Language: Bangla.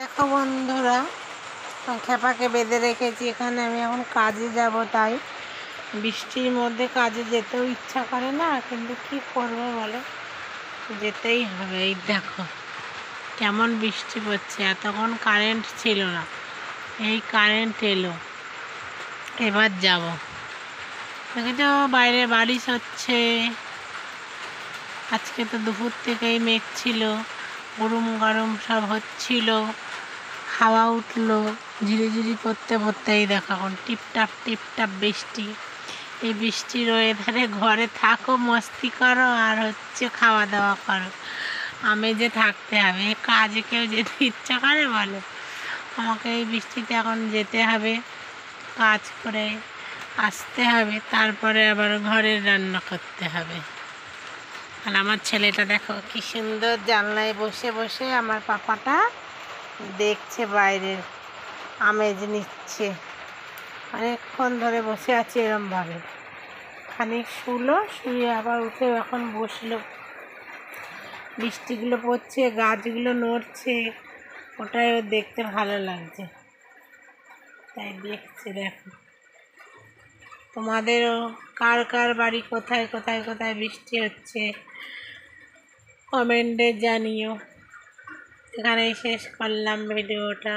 দেখো বন্ধুরা, খেপাকে বেঁধে রেখেছি এখানে। আমি এখন কাজে যাব, তাই বৃষ্টির মধ্যে কাজে যেতেও ইচ্ছা করে না, কিন্তু কি করবো বলো, যেতেই হবে। এই দেখো কেমন বৃষ্টি পড়ছে, এতক্ষণ কারেন্ট ছিল না, এই কারেন্ট এলো, এবার যাব। দেখেছো বাইরে বারিশ হচ্ছে। আজকে তো দুপুর থেকেই মেঘ ছিল, গরম গরম সব হচ্ছিল, হাওয়া উঠলো ঝিরিঝিরি করতে করতে। এই দেখো এখন টিপটাপ টিপটাপ বৃষ্টি। এই বৃষ্টির ওয়েদারে ঘরে থাকো, মস্তি করো, আর হচ্ছে খাওয়া দাওয়া করো, আমেজে থাকতে হবে। কাজে কেউ যেতে ইচ্ছা করে বলো? আমাকে এই বৃষ্টিতে এখন যেতে হবে, কাজ করে আসতে হবে, তারপরে আবার ঘরের রান্না করতে হবে। আর আমার ছেলেটা দেখো কি সুন্দর জানলায় বসে বসে আমার পাপাটা দেখছে, বাইরের আমেজ নিচ্ছে। অনেকক্ষণ ধরে বসে আছে এরমভাবে, খানিক শুলো, শুয়ে আবার উঠে এখন বসলো। বৃষ্টিগুলো পড়ছে, গাছগুলো নড়ছে, ওটাই ওর দেখতে ভালো লাগছে, তাই দেখছে। দেখো তোমাদেরও কার কার বাড়ি কোথায় কোথায় কোথায় বৃষ্টি হচ্ছে কমেন্টে জানিও। এখানেই শেষ করলাম ভিডিওটা।